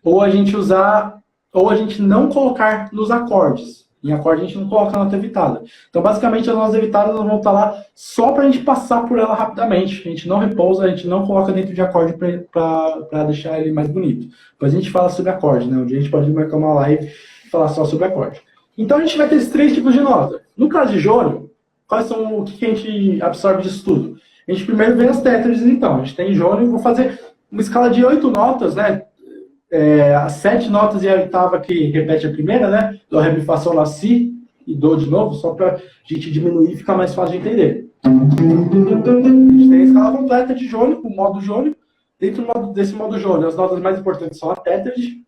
[SPEAKER 1] Ou a gente não colocar nos acordes. Em acorde a gente não coloca a nota evitada. Então, basicamente, as notas evitadas elas vão estar lá só para a gente passar por ela rapidamente. A gente não repousa, a gente não coloca dentro de acorde para deixar ele mais bonito. Depois a gente fala sobre acorde, né? Um dia a gente pode marcar uma live e falar só sobre acorde. Então, a gente vai ter esses 3 tipos de nota. No caso de jônio, quais são o que a gente absorve disso tudo? A gente primeiro vê as tétrides, então. A gente tem jônio, vou fazer uma escala de 8 notas, né? As 7 notas e a oitava que repete a primeira, né? Dó, ré, mi, fá, sol, lá, si e dó de novo, só para a gente diminuir e ficar mais fácil de entender. A gente tem a escala completa de jônio, o modo jônio. Dentro desse modo jônio, as notas mais importantes são a tétride,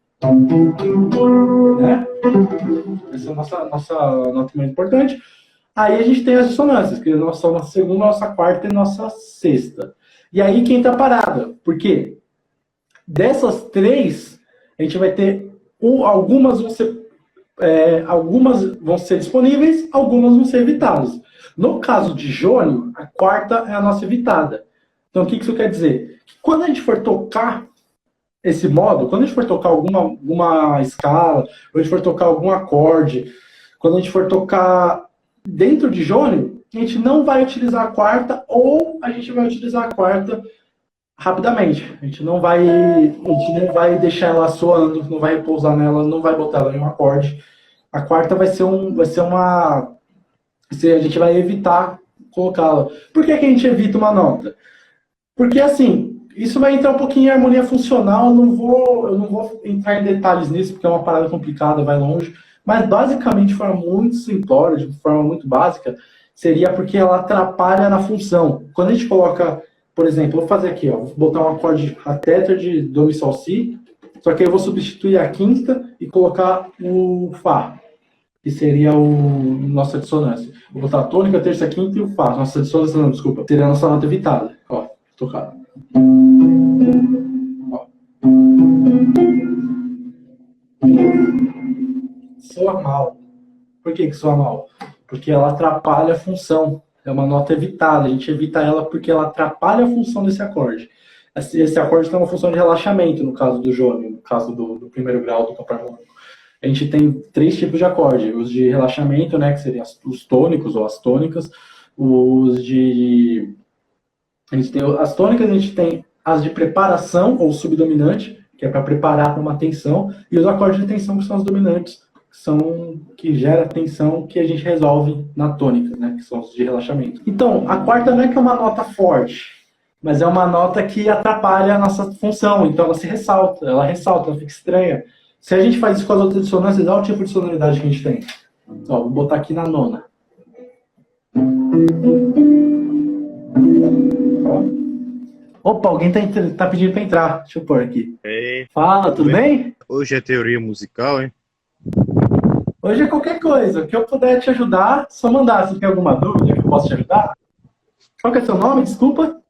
[SPEAKER 1] né? Essa é a nossa nota mais importante. Aí a gente tem as dissonâncias, que são nossa segunda, nossa quarta e nossa sexta. E aí quem tá parada? Por quê? Dessas 3, a gente vai ter algumas vão ser disponíveis, algumas vão ser evitadas. No caso de jônio, a quarta é a nossa evitada. Então, o que isso quer dizer? Que quando a gente for tocar esse modo, quando a gente for tocar alguma escala, quando a gente for tocar algum acorde, quando a gente for tocar dentro de jônio, a gente não vai utilizar a quarta ou a gente vai utilizar a quarta rapidamente. A gente não vai deixar ela soando, não vai repousar nela, não vai botar ela em um acorde. A quarta vai ser uma... A gente vai evitar colocá-la. Por que a gente evita uma nota? Porque, assim, isso vai entrar um pouquinho em harmonia funcional, eu não vou entrar em detalhes nisso, porque é uma parada complicada, vai longe, mas basicamente, de forma muito simplória, de forma muito básica, seria porque ela atrapalha na função. Quando a gente coloca... Por exemplo, vou fazer aqui, ó, vou botar um acorde a tétrade, dó, mi, sol, si, só que eu vou substituir a quinta e colocar o fá, que seria nossa dissonância. Vou botar a tônica, a terça, a quinta e o fá. Nossa dissonância, não, desculpa, seria a nossa nota evitada. Ó, tocado. Ó. Soa mal. Por que soa mal? Porque ela atrapalha a função. É uma nota evitada, a gente evita ela porque ela atrapalha a função desse acorde. Esse acorde tem uma função de relaxamento, no caso do jônio, no caso do primeiro grau do campo harmônico. A gente tem 3 tipos de acorde, os de relaxamento, né, que seriam os tônicos ou as tônicas, a gente tem as tônicas, a gente tem as de preparação ou subdominante, que é para preparar para uma tensão, e os acordes de tensão, que são os dominantes, que gera tensão que a gente resolve na tônica, né? Que são os de relaxamento. Então, a quarta não é que é uma nota forte, mas é uma nota que atrapalha a nossa função, então ela ressalta, ela fica estranha. Se a gente faz isso com as outras dissonâncias, olha o tipo de sonoridade que a gente tem. Ó, vou botar aqui na nona. Ó. Opa, alguém tá pedindo para entrar. Deixa eu pôr aqui.
[SPEAKER 3] Ei,
[SPEAKER 1] Fala, tudo bem?
[SPEAKER 3] hoje é teoria musical, hein?
[SPEAKER 1] Hoje é qualquer coisa. O que eu puder te ajudar, só mandar. Se tem alguma dúvida que eu possa te ajudar. Qual que é seu nome? Desculpa.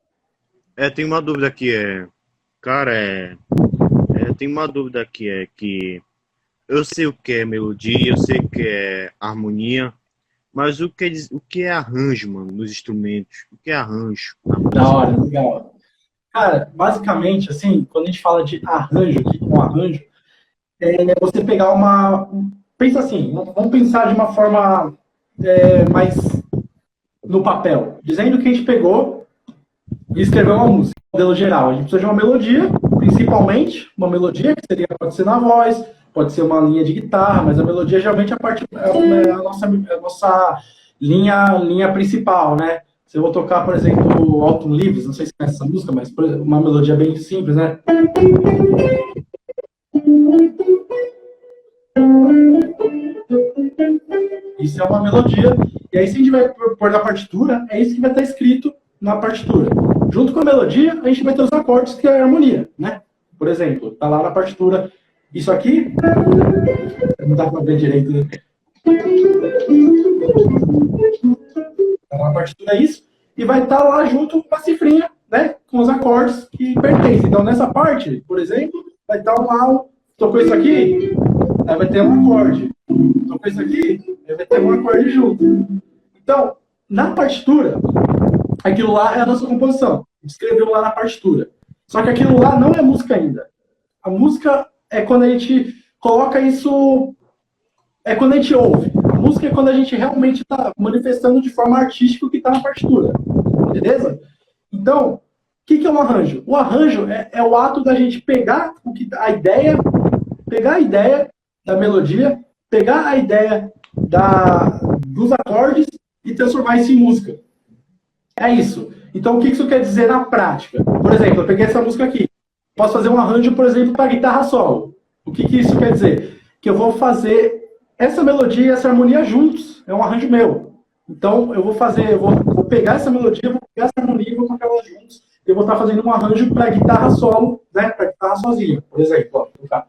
[SPEAKER 3] Tem uma dúvida aqui, Cara, tem uma dúvida aqui, que... Eu sei o que é melodia, eu sei o que é harmonia, mas o que é arranjo, mano, nos instrumentos? O que é arranjo?
[SPEAKER 1] Da hora, legal. Cara, basicamente, assim, quando a gente fala de arranjo, aqui com arranjo, é você pegar pensa assim, vamos pensar de uma forma mais no papel. Dizendo que a gente pegou e escreveu uma música, modelo geral. A gente precisa de uma melodia, principalmente, uma melodia que pode ser na voz, pode ser uma linha de guitarra, mas a melodia geralmente é a nossa linha principal, né? Se eu vou tocar, por exemplo, Autumn Leaves, não sei se conhece essa música, mas uma melodia bem simples, né? Isso é uma melodia. E aí, se a gente vai pôr na partitura, é isso que vai estar escrito na partitura. Junto com a melodia, a gente vai ter os acordes, que é a harmonia, né? Por exemplo, tá lá na partitura. Isso aqui, não dá para ver direito, né? Tá na partitura é isso. E vai estar lá junto com a cifrinha, né? Com os acordes que pertencem. Então, nessa parte, por exemplo, vai estar lá, tocou isso aqui, aí vai ter um acorde. Tocou isso aqui, aí vai ter um acorde junto. Então, na partitura, aquilo lá é a nossa composição. Escreveu lá na partitura. Só que aquilo lá não é música ainda. A música é quando a gente coloca isso... É quando a gente ouve. A música é quando a gente realmente está manifestando de forma artística o que está na partitura. Beleza? Então, o que é um arranjo? O arranjo é o ato da gente pegar a ideia da melodia, pegar a ideia dos acordes e transformar isso em música. É isso. Então, o que isso quer dizer na prática? Por exemplo, eu peguei essa música aqui. Posso fazer um arranjo, por exemplo, para guitarra solo. O que isso quer dizer? Que eu vou fazer essa melodia e essa harmonia juntos. É um arranjo meu. Então, eu vou pegar essa melodia, vou pegar essa harmonia e vou tocar elas juntos. Eu vou estar fazendo um arranjo para guitarra solo, né? Para guitarra sozinha. Por exemplo, ó, vou tocar.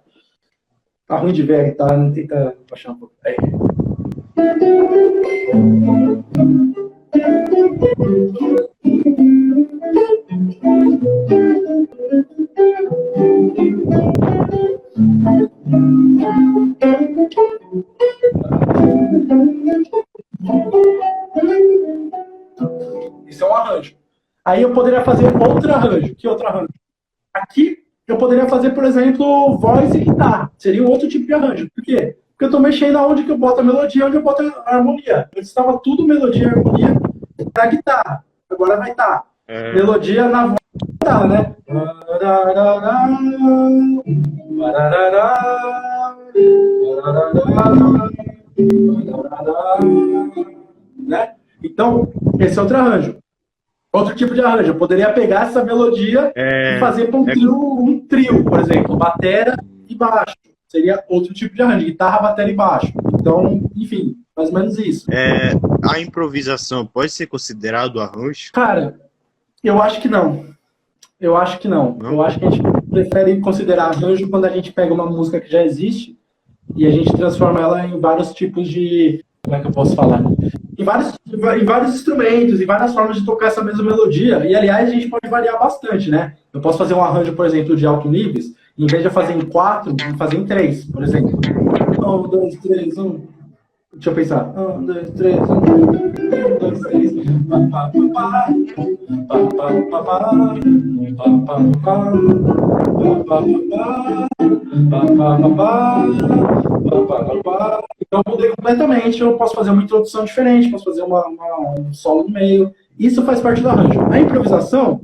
[SPEAKER 1] Tá ruim de ver a guitarra, não tenta baixar um pouco. Aí. Isso é um arranjo. Aí eu poderia fazer outro arranjo. Que outro arranjo? Aqui eu poderia fazer, por exemplo, voz e guitarra. Seria um outro tipo de arranjo. Por quê? Porque eu estou mexendo aonde que eu boto a melodia, onde eu boto a harmonia. Antes estava tudo melodia e harmonia da guitarra. Agora vai estar melodia na voz da guitarra, né? Né? Então, esse é outro arranjo. Outro tipo de arranjo. Eu poderia pegar essa melodia e fazer para um trio, por exemplo, batera e baixo. Seria outro tipo de arranjo, guitarra, batera e baixo. Então, enfim, mais ou menos isso.
[SPEAKER 3] A improvisação pode ser considerado arranjo?
[SPEAKER 1] Cara, eu acho que não. Eu acho que não. Eu acho que a gente prefere considerar arranjo quando a gente pega uma música que já existe e a gente transforma ela em vários tipos de... Como é que eu posso falar? Em vários instrumentos, em várias formas de tocar essa mesma melodia. E, aliás, a gente pode variar bastante, né? Eu posso fazer um arranjo, por exemplo, de alto níveis, em vez de eu fazer em 4, eu vou fazer em 3, por exemplo. 1, 2, 3, 1. Deixa eu pensar. 1, 2, 3, 1. 1, 2, 3. Então eu mudei completamente. Eu posso fazer uma introdução diferente, posso fazer um solo no meio. Isso faz parte do arranjo. A improvisação,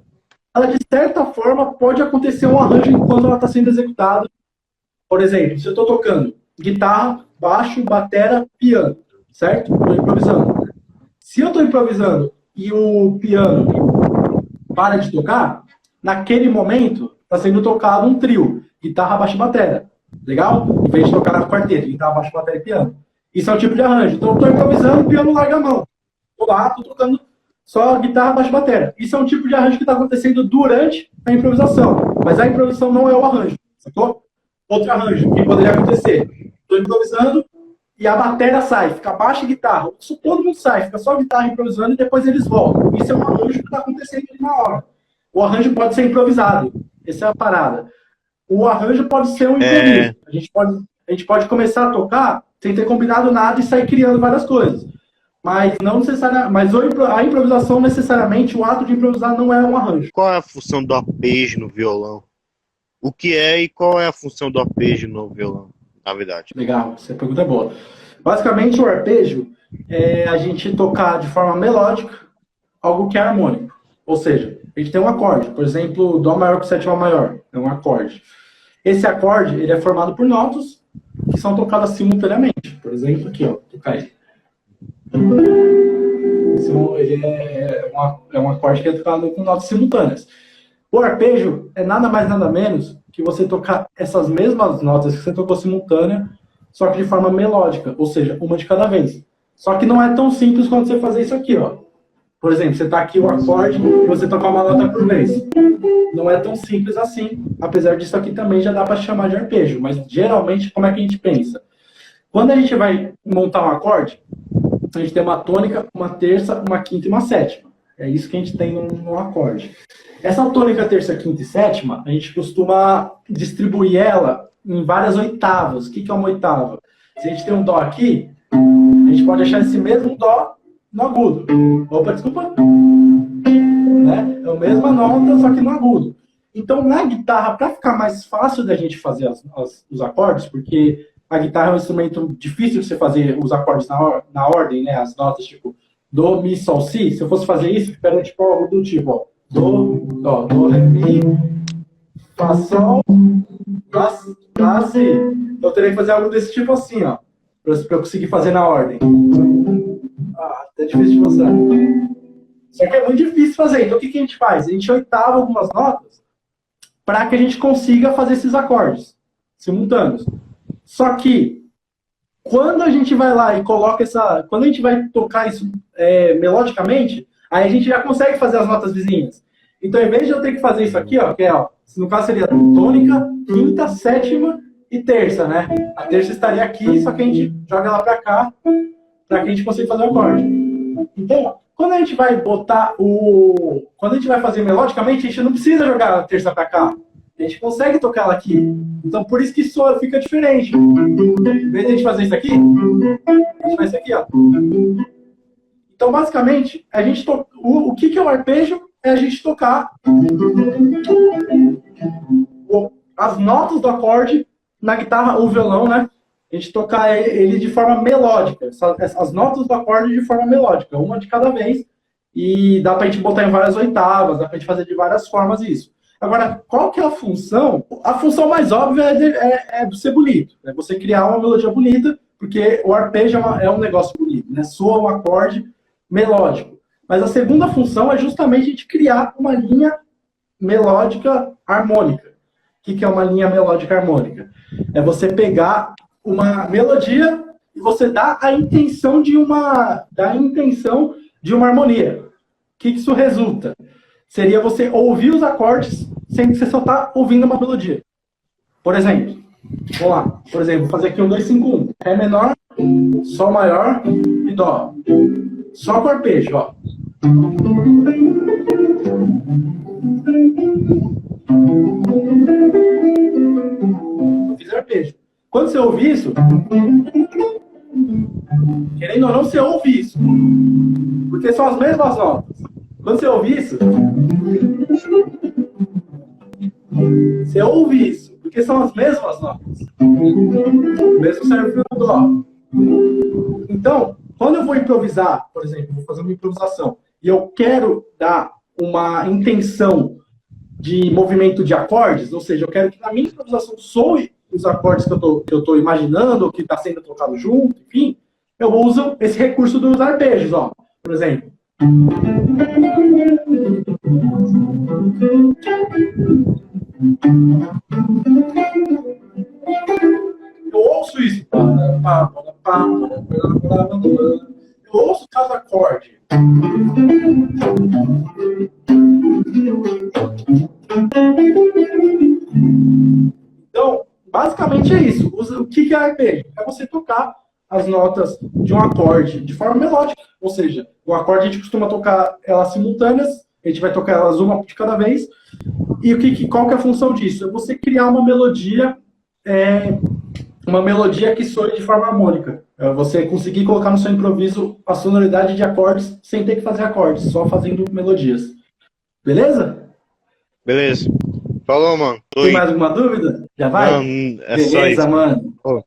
[SPEAKER 1] ela de certa forma pode acontecer um arranjo enquanto ela está sendo executada. Por exemplo, se eu estou tocando guitarra, baixo, batera, piano, certo? Estou improvisando. Se eu estou improvisando e o piano para de tocar, naquele momento está sendo tocado um trio, guitarra, baixo e batera. Legal? Em vez de tocar no quarteto, guitarra, baixo, batera e piano. Isso é um tipo de arranjo. Então eu estou improvisando, o piano larga a mão. Estou lá, estou tocando só guitarra, baixo e batera. Isso é um tipo de arranjo que está acontecendo durante a improvisação. Mas a improvisação não é o arranjo, sacou? Outro arranjo que poderia acontecer. Estou improvisando e a batera sai, fica baixo e guitarra. Isso todo mundo sai, fica só guitarra improvisando e depois eles voltam. Isso é um arranjo que está acontecendo ali na hora. O arranjo pode ser improvisado. Essa é a parada. O arranjo pode ser um improviso. A gente pode começar a tocar sem ter combinado nada e sair criando várias coisas. Mas não necessariamente. Mas a improvisação, necessariamente, o ato de improvisar não é um arranjo.
[SPEAKER 3] Qual é a função do arpejo no violão? O que é e qual é a função do arpejo no violão, na verdade?
[SPEAKER 1] Legal, essa pergunta é boa. Basicamente, o arpejo é a gente tocar de forma melódica algo que é harmônico. Ou seja, a gente tem um acorde. Por exemplo, Dó maior com sétima maior. É um acorde. Esse acorde ele é formado por notas que são tocadas simultaneamente. Por exemplo, aqui, ó, tocar ele. Ele é um acorde que é tocado com notas simultâneas. O arpejo é nada mais nada menos que você tocar essas mesmas notas que você tocou simultânea, só que de forma melódica, ou seja, uma de cada vez. Só que não é tão simples quanto você fazer isso aqui, ó. Por exemplo, você tá aqui o acorde e você tocar uma nota por vez. Não é tão simples assim, apesar disso aqui também já dá para chamar de arpejo, mas geralmente como é que a gente pensa? Quando a gente vai montar um acorde, a gente tem uma tônica, uma terça, uma quinta e uma sétima. É isso que a gente tem no acorde. Essa tônica, terça, quinta e sétima, a gente costuma distribuir ela em várias oitavas. O que é uma oitava? Se a gente tem um dó aqui, a gente pode achar esse mesmo dó no agudo. Opa, desculpa. Né? É a mesma nota, só que no agudo. Então, na guitarra, para ficar mais fácil da gente fazer os acordes, porque a guitarra é um instrumento difícil de você fazer os acordes na ordem, né? As notas, tipo, do, mi, sol, si. Se eu fosse fazer isso, ficaria tipo algo do tipo, ó, do, ré, mi, fá, sol, lá, si. Então eu teria que fazer algo desse tipo assim, ó, pra eu conseguir fazer na ordem. Ah, tá difícil de mostrar. Só que é muito difícil fazer. Então o que a gente faz? A gente oitava algumas notas para que a gente consiga fazer esses acordes simultâneos. Só que quando a gente vai lá e coloca essa... Quando a gente vai tocar isso melodicamente, aí a gente já consegue fazer as notas vizinhas. Então, ao invés de eu ter que fazer isso aqui, ó, que é, ó, no caso seria tônica, quinta, sétima e terça, né? A terça estaria aqui, só que a gente joga ela pra cá, pra que a gente consiga fazer o acorde. Então, quando a gente vai botar o... Quando a gente vai fazer melodicamente, a gente não precisa jogar a terça pra cá. A gente consegue tocar ela aqui. Então, por isso que soa, fica diferente. Em vez de a gente fazer isso aqui, a gente faz isso aqui, ó. Então, basicamente, a gente o que é o arpejo? É a gente tocar as notas do acorde na guitarra ou violão, né? A gente tocar ele de forma melódica. As notas do acorde de forma melódica, uma de cada vez. E dá pra gente botar em várias oitavas, dá pra gente fazer de várias formas isso. Agora, qual que é a função? A função mais óbvia é do ser bonito. É você criar uma melodia bonita, porque o arpejo é um negócio bonito, né? Soa um acorde melódico. Mas a segunda função é justamente a gente criar uma linha melódica harmônica. O que é uma linha melódica harmônica? É você pegar uma melodia e você dar a intenção de uma harmonia. O que isso resulta? Seria você ouvir os acordes sem que você só tá ouvindo uma melodia. Por exemplo, vamos lá. Por exemplo, vou fazer aqui um 2, 5, 1. Ré menor, Sol maior e Dó. Só com arpejo, ó. Eu fiz arpejo. Quando você ouvir isso, querendo ou não, você ouve isso. Porque são as mesmas notas. Quando você ouve isso, você ouve isso, porque são as mesmas notas. O mesmo serve para o Dó. Então, quando eu vou improvisar, por exemplo, vou fazer uma improvisação, e eu quero dar uma intenção de movimento de acordes, ou seja, eu quero que na minha improvisação soe os acordes que eu estou imaginando, ou que está sendo tocado junto, enfim, eu uso esse recurso dos arpejos, ó. Por exemplo. Eu ouço isso. Eu ouço cada acorde. Então, basicamente é isso. O que é arpejo? É você tocar as notas de um acorde de forma melódica. Ou seja, o acorde a gente costuma tocar elas simultâneas, a gente vai tocar elas uma de cada vez. E qual que é a função disso? É você criar uma melodia que soe de forma harmônica. É você conseguir colocar no seu improviso a sonoridade de acordes sem ter que fazer acordes, só fazendo melodias. Beleza?
[SPEAKER 3] Beleza. Falou, mano.
[SPEAKER 1] Tem mais alguma dúvida? Já vai?
[SPEAKER 3] Não, é
[SPEAKER 1] beleza,
[SPEAKER 3] só isso.
[SPEAKER 1] Mano.
[SPEAKER 3] Oh.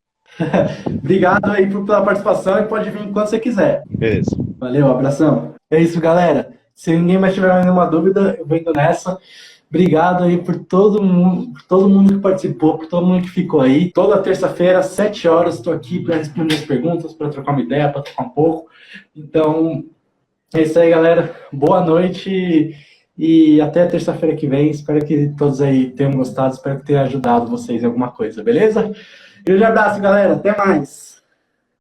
[SPEAKER 1] Obrigado aí pela participação e pode vir quando você quiser.
[SPEAKER 3] Beleza.
[SPEAKER 1] Valeu, abração. É isso, galera. Se ninguém mais tiver nenhuma dúvida, eu venho nessa. Obrigado aí por todo mundo que participou, por todo mundo que ficou aí. Toda terça-feira, às 7 horas, estou aqui para responder as perguntas, para trocar uma ideia, para trocar um pouco. Então, é isso aí, galera. Boa noite e até terça-feira que vem. Espero que todos aí tenham gostado, espero que tenha ajudado vocês em alguma coisa, beleza? Grande abraço, galera. Até mais.